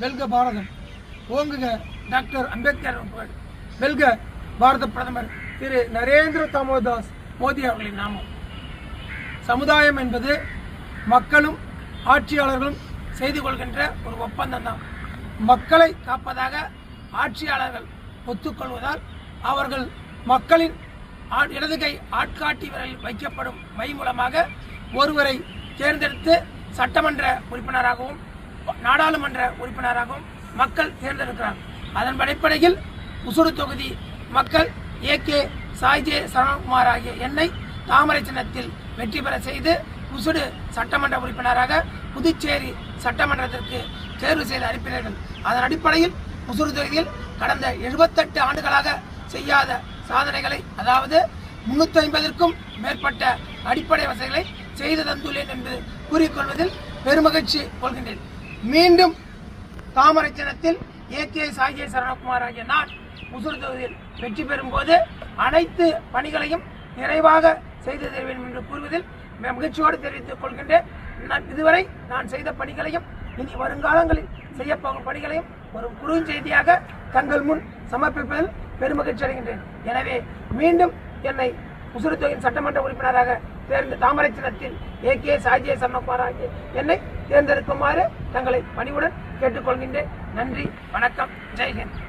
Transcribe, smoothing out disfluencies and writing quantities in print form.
வெல்க பாரதம், ஓங்குக டாக்டர் அம்பேத்கர், வெல்க பாரத பிரதமர் திரு நரேந்திர தாமோதாஸ் மோடி அவர்களின் நாமம். சமுதாயம் என்பது மக்களும் ஆட்சியாளர்களும் செய்து கொள்கின்ற ஒரு ஒப்பந்தம் தான். மக்களை காப்பதாக ஆட்சியாளர்கள் ஒத்துக்கொள்வதால் அவர்கள் மக்களின் இடதுகை ஆட்காட்டி விரலில் வைக்கப்படும் மை மூலமாக ஒருவரை தேர்ந்தெடுத்து சட்டமன்ற உறுப்பினராகவும் நாடாளுமன்ற உறுப்பினராகவும் மக்கள் தேர்ந்தெடுக்கிறார். அதன் அடிப்படையில் உசுடு தொகுதி மக்கள் ஏகே சாய்ஜே சரவணகுமார் ஆகிய என்னை தாமரை சின்னத்தில் வெற்றி பெற செய்து உசுடு சட்டமன்ற உறுப்பினராக புதுச்சேரி சட்டமன்றத்திற்கு தேர்வு செய்து அனுப்பினார்கள். அதன் அடிப்படையில் உசுடு தொகுதியில் கடந்த 78 ஆண்டுகளாக செய்யாத சாதனைகளை, அதாவது 350க்கும் மேற்பட்ட அடிப்படை வசதிகளை செய்து தந்துள்ளேன் என்று கூறிக்கொள்வதில் பெருமகிழ்ச்சி கொள்கின்றேன். மீண்டும் தாமரை சின்னத்தில் ஏகே சாய்ஜே சரவணகுமார் ஆகிய நான் உசுடு தொகுதியில் வெற்றி பெறும் போது அனைத்து பணிகளையும் நிறைவாக செய்து தருவேன் என்று கூறுவதில் மகிழ்ச்சியோடு தெரிவித்துக் கொள்கின்றேன். இதுவரை நான் செய்த பணிகளையும் இனி வருங்காலங்களில் செய்யப்போகும் பணிகளையும் ஒரு குறுஞ்செய்தியாக தங்கள் முன் சமர்ப்பிப்பதில் பெருமகிழ்ச்சி அடைகின்றேன். எனவே மீண்டும் என்னை உசுடு தொகுதியின் சட்டமன்ற உறுப்பினராக தாமரை சின்னத்தில் ஏகே சாய்ஜே சரவணகுமார் ஆகிய என்னை தேர்ந்தெடுக்குமாறு தங்களை பணிவுடன் கேட்டுக்கொள்கின்றேன். நன்றி, வணக்கம், ஜெய்ஹிந்த்.